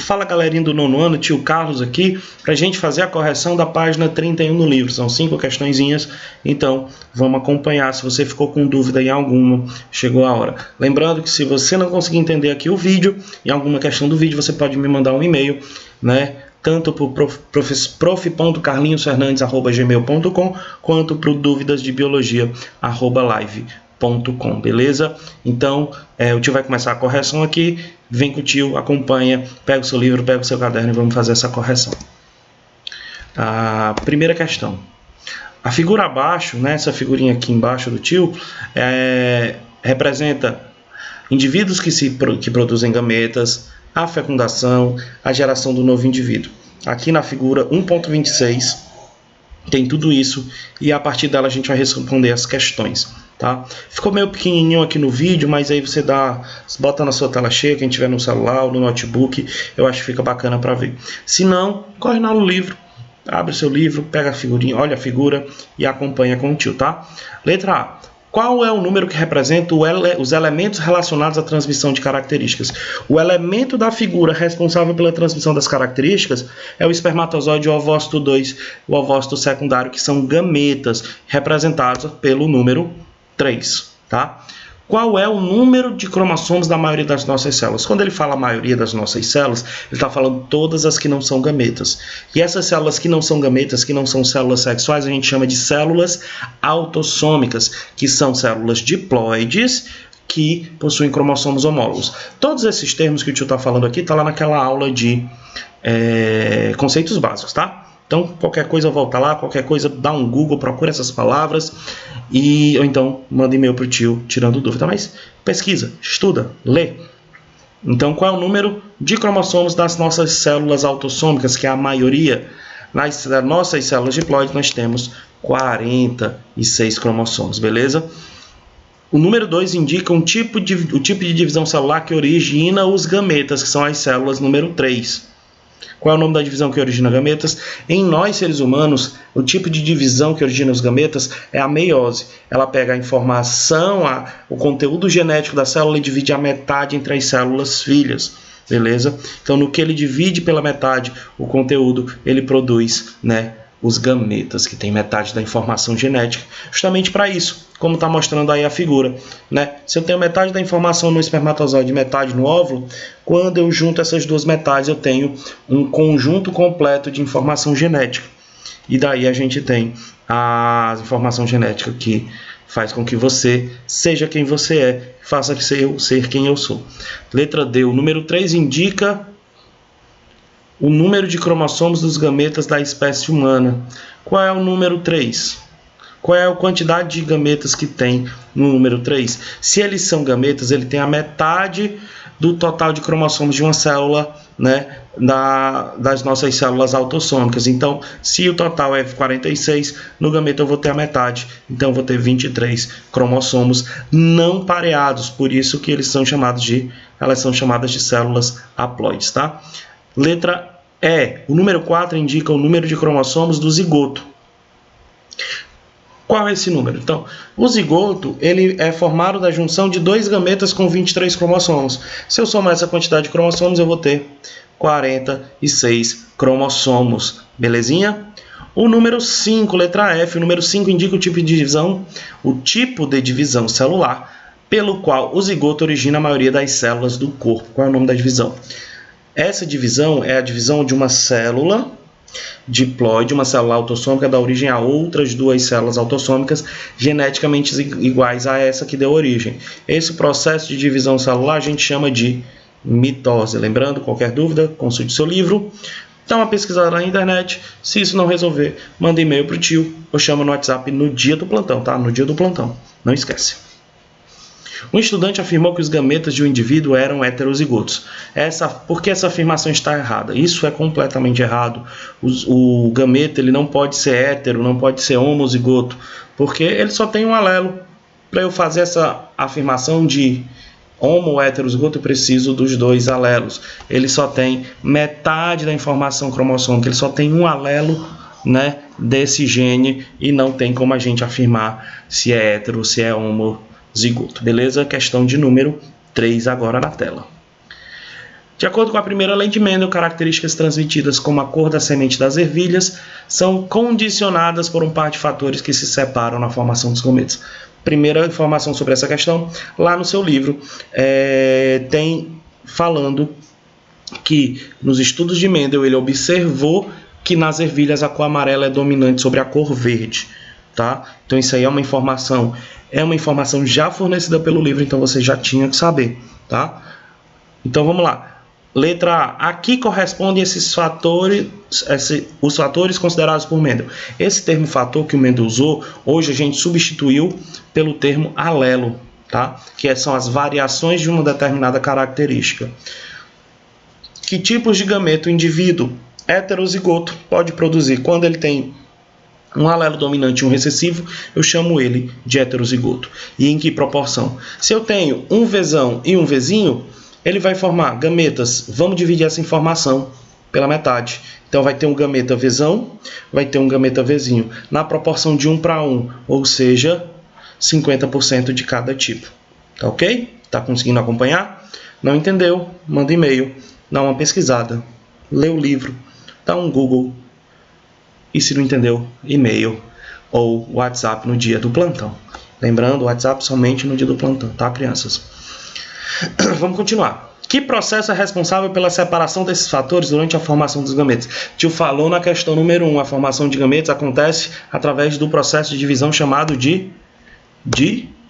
Fala galerinha do nono ano, tio Carlos aqui, para a gente fazer a correção da página 31 no livro. São 5 questõezinhas, então vamos acompanhar. Se você ficou com dúvida em alguma, chegou a hora. Lembrando que se você não conseguir entender aqui o vídeo, em alguma questão do vídeo, você pode me mandar um e-mail, né? Tanto para o prof.carlinhosfernandes@gmail.com quanto para o dúvidasdebiologia@live.com, beleza? Então, o tio vai começar a correção aqui, vem com o tio, acompanha, pega o seu livro, pega o seu caderno e vamos fazer essa correção. A primeira questão. A figura abaixo, né, essa figurinha aqui embaixo do tio, representa indivíduos que produzem gametas, a fecundação, a geração do novo indivíduo. Aqui na figura 1.26 tem tudo isso e a partir dela a gente vai responder as questões, tá? Ficou meio pequenininho aqui no vídeo, mas aí você bota na sua tela cheia, quem tiver no celular ou no notebook, eu acho que fica bacana para ver. Se não, corre lá no livro, abre o seu livro, pega a figurinha, olha a figura e acompanha com o tio, tá? Letra A. Qual é o número que representa os elementos relacionados à transmissão de características? O elemento da figura responsável pela transmissão das características é o espermatozoide e o ovócito 2, o ovócito secundário, que são gametas, representados pelo número 3. Tá? Qual é o número de cromossomos da maioria das nossas células? Quando ele fala a maioria das nossas células, ele está falando todas as que não são gametas. E essas células que não são gametas, que não são células sexuais, a gente chama de células autossômicas, que são células diploides que possuem cromossomos homólogos. Todos esses termos que o tio está falando aqui, está lá naquela aula de conceitos básicos, tá? Então, qualquer coisa volta lá, qualquer coisa dá um Google, procura essas palavras ou então manda e-mail para o tio tirando dúvida. Mas pesquisa, estuda, lê. Então, qual é o número de cromossomos das nossas células autossômicas, que é a maioria? Nas nossas células diploides nós temos 46 cromossomos, beleza? O número 2 indica o tipo de divisão celular que origina os gametas, que são as células número 3. Qual é o nome da divisão que origina gametas? Em nós, seres humanos, o tipo de divisão que origina os gametas é a meiose. Ela pega a informação, o conteúdo genético da célula e divide a metade entre as células filhas. Beleza? Então, no que ele divide pela metade o conteúdo, ele produz, né, os gametas, que tem metade da informação genética, justamente para isso, como está mostrando aí a figura, né? Se eu tenho metade da informação no espermatozoide e metade no óvulo, quando eu junto essas duas metades, eu tenho um conjunto completo de informação genética. E daí a gente tem a informação genética que faz com que você seja quem você é, faça que eu ser quem eu sou. Letra D, o número 3 indica o número de cromossomos dos gametas da espécie humana. Qual é o número 3? Qual é a quantidade de gametas que tem no número 3? Se eles são gametas, ele tem a metade do total de cromossomos de uma célula, né, das nossas células autossômicas. Então, se o total é 46, no gameta eu vou ter a metade. Então, eu vou ter 23 cromossomos não pareados. Por isso que elas são chamadas de células haploides, tá? Letra E. O número 4 indica o número de cromossomos do zigoto. Qual é esse número? Então, o zigoto ele é formado da junção de dois gametas com 23 cromossomos. Se eu somar essa quantidade de cromossomos, eu vou ter 46 cromossomos. Belezinha? O número 5, letra F. O número 5 indica o tipo de divisão celular pelo qual o zigoto origina a maioria das células do corpo. Qual é o nome da divisão? Essa divisão é a divisão de uma célula diploide, uma célula autossômica, dá origem a outras duas células autossômicas geneticamente iguais a essa que deu origem. Esse processo de divisão celular a gente chama de mitose. Lembrando, qualquer dúvida, consulte seu livro, dá uma pesquisada na internet. Se isso não resolver, manda e-mail para o tio ou chama no WhatsApp no dia do plantão, tá? No dia do plantão, não esquece. Um estudante afirmou que os gametas de um indivíduo eram heterozigotos. Por que essa afirmação está errada? Isso é completamente errado. O gameta ele não pode ser hétero, não pode ser homozigoto, porque ele só tem um alelo. Para eu fazer essa afirmação de homo ou heterozigoto, eu preciso dos dois alelos. Ele só tem metade da informação cromossômica, ele só tem um alelo, né, desse gene e não tem como a gente afirmar se é hétero ou se é homo zigoto, beleza? Questão de número 3 agora na tela. De acordo com a primeira lei de Mendel, características transmitidas como a cor da semente das ervilhas são condicionadas por um par de fatores que se separam na formação dos gametas. Primeira informação sobre essa questão, lá no seu livro, tem falando que nos estudos de Mendel ele observou que nas ervilhas a cor amarela é dominante sobre a cor verde, tá? Então isso aí é uma informação já fornecida pelo livro, então você já tinha que saber, tá? Então vamos lá. Letra A. Aqui correspondem esses fatores, os fatores considerados por Mendel. Esse termo fator que o Mendel usou, hoje a gente substituiu pelo termo alelo, tá? Que são as variações de uma determinada característica. Que tipos de gameta o indivíduo heterozigoto pode produzir? Quando ele tem um alelo dominante e um recessivo, eu chamo ele de heterozigoto. E em que proporção? Se eu tenho um Vzão e um Vzinho, ele vai formar gametas. Vamos dividir essa informação pela metade. Então vai ter um gameta Vzão, vai ter um gameta Vzinho, na proporção de 1 para 1, ou seja, 50% de cada tipo. Tá ok? Tá conseguindo acompanhar? Não entendeu? Manda e-mail, dá uma pesquisada, lê o livro, dá um Google. E se não entendeu, e-mail ou WhatsApp no dia do plantão. Lembrando, WhatsApp somente no dia do plantão, tá, crianças? Vamos continuar. Que processo é responsável pela separação desses fatores durante a formação dos gametas? Tio falou na questão número 1, a formação de gametas acontece através do processo de divisão chamado de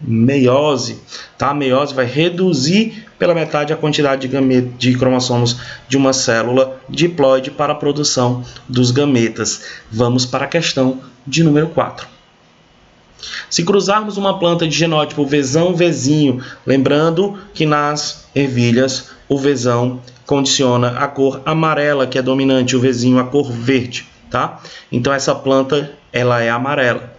meiose. Tá? A meiose vai reduzir pela metade a quantidade de cromossomos de uma célula diploide para a produção dos gametas. Vamos para a questão de número 4. Se cruzarmos uma planta de genótipo Vzão, Vzinho, lembrando que nas ervilhas o Vzão condiciona a cor amarela, que é dominante, o Vzinho a cor verde, tá? Então essa planta ela é amarela.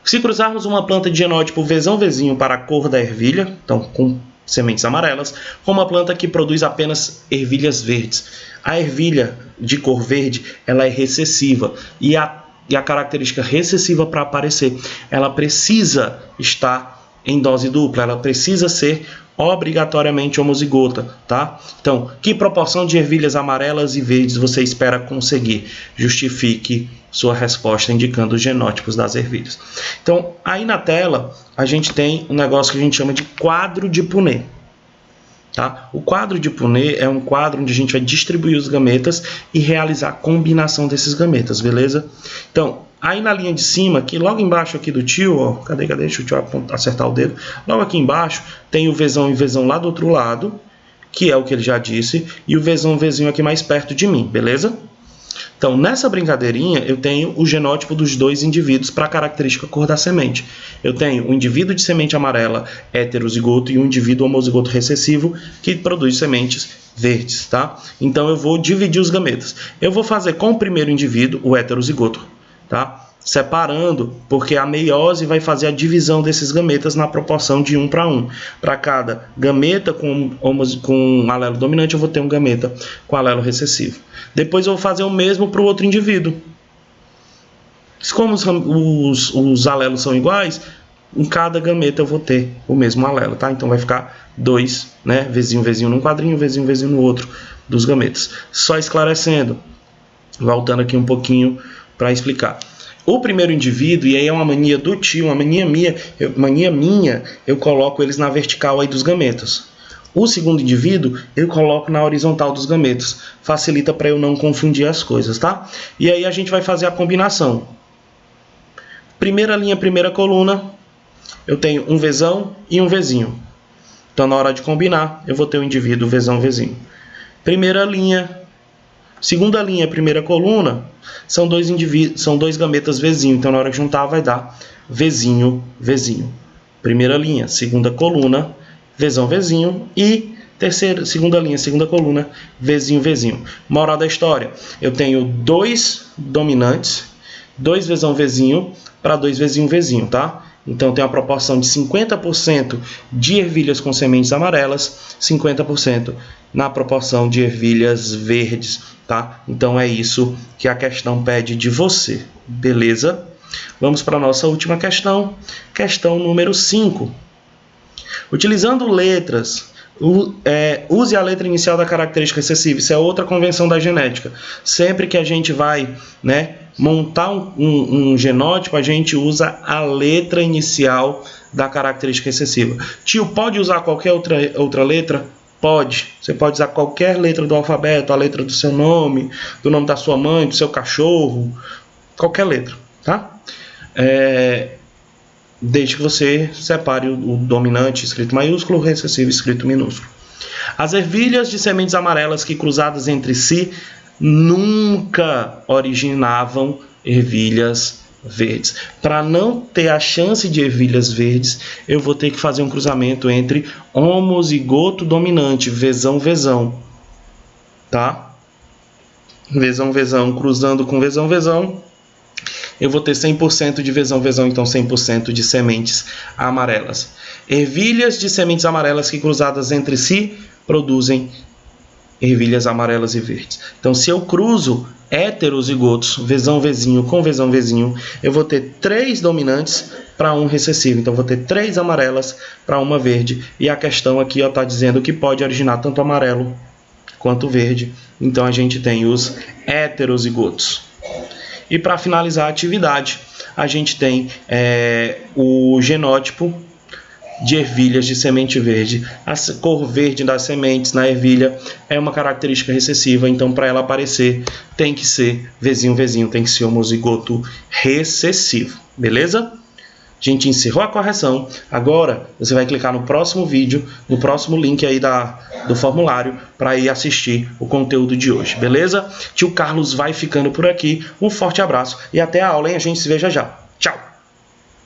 Se cruzarmos uma planta de genótipo Vzão, Vzinho para a cor da ervilha, então com sementes amarelas, com uma planta que produz apenas ervilhas verdes. A ervilha de cor verde ela é recessiva e a característica recessiva para aparecer, ela precisa estar em dose dupla, ela precisa ser obrigatoriamente homozigota, tá? Então, que proporção de ervilhas amarelas e verdes você espera conseguir? Justifique sua resposta indicando os genótipos das ervilhas. Então, aí na tela, a gente tem um negócio que a gente chama de quadro de Punnett. Tá? O quadro de Punnett é um quadro onde a gente vai distribuir os gametas e realizar a combinação desses gametas, beleza? Então, aí na linha de cima, aqui, logo embaixo aqui do tio, ó, cadê? Deixa o tio acertar o dedo. Logo aqui embaixo tem o Vzão e Vzão lá do outro lado, que é o que ele já disse, e o Vzão e Vzinho aqui mais perto de mim, beleza? Então, nessa brincadeirinha, eu tenho o genótipo dos dois indivíduos para a característica cor da semente. Eu tenho um indivíduo de semente amarela heterozigoto e um indivíduo homozigoto recessivo que produz sementes verdes, tá? Então, eu vou dividir os gametas. Eu vou fazer com o primeiro indivíduo, o heterozigoto, tá? Separando, porque a meiose vai fazer a divisão desses gametas na proporção de 1 para 1. Para cada gameta com alelo dominante, eu vou ter um gameta com alelo recessivo. Depois eu vou fazer o mesmo para o outro indivíduo. Como os alelos são iguais, em cada gameta eu vou ter o mesmo alelo, tá? Então vai ficar 2, né? Vzinho, Vzinho num quadrinho, Vzinho, Vzinho no outro dos gametas. Só esclarecendo, voltando aqui um pouquinho para explicar. O primeiro indivíduo, e aí é uma mania do tio, uma mania minha, eu coloco eles na vertical aí dos gametas. O segundo indivíduo, eu coloco na horizontal dos gametas. Facilita para eu não confundir as coisas, tá? E aí a gente vai fazer a combinação. Primeira linha, primeira coluna, eu tenho um Vzão e um Vzinho. Então, na hora de combinar, eu vou ter o indivíduo Vzão, Vzinho. Primeira linha, segunda linha, primeira coluna, são dois gametas Vzinho. Então, na hora de juntar, vai dar Vzinho, Vzinho. Primeira linha, segunda coluna, Vzão, Vzinho. E segunda linha, segunda coluna, Vzinho, Vzinho. Moral da história, eu tenho dois dominantes, dois Vzão, Vzinho para dois Vzinho, Vzinho, tá? Então, tem uma proporção de 50% de ervilhas com sementes amarelas, 50% na proporção de ervilhas verdes, tá? Então, é isso que a questão pede de você, beleza? Vamos para a nossa última questão, questão número 5. Utilizando letras use a letra inicial da característica recessiva. Isso é outra convenção da genética. Sempre que a gente vai, né, montar um genótipo, a gente usa a letra inicial da característica recessiva. Tio, pode usar qualquer outra letra? Pode. Você pode usar qualquer letra do alfabeto, a letra do seu nome, do nome da sua mãe, do seu cachorro, qualquer letra, tá? Desde que você separe o dominante escrito maiúsculo, o recessivo escrito minúsculo. As ervilhas de sementes amarelas que cruzadas entre si nunca originavam ervilhas verdes. Para não ter a chance de ervilhas verdes, eu vou ter que fazer um cruzamento entre homozigoto dominante, vezão, tá? Vezão, cruzando com vezão, eu vou ter 100% de vezão, então 100% de sementes amarelas. Ervilhas de sementes amarelas que cruzadas entre si produzem ervilhas amarelas e verdes. Então, se eu cruzo heterozigotos, vezinho com vezinho, eu vou ter 3 dominantes para um recessivo. Então, eu vou ter 3 amarelas para uma verde. E a questão aqui está dizendo que pode originar tanto amarelo quanto verde. Então, a gente tem os heterozigotos. E para finalizar a atividade, a gente tem o genótipo de ervilhas de semente verde. A cor verde das sementes na ervilha é uma característica recessiva, então para ela aparecer tem que ser vezinho, tem que ser homozigoto recessivo, beleza? A gente encerrou a correção. Agora você vai clicar no próximo vídeo, no próximo link aí do formulário para ir assistir o conteúdo de hoje, beleza? Tio Carlos vai ficando por aqui. Um forte abraço e até a aula, hein? A gente se vê já. Tchau!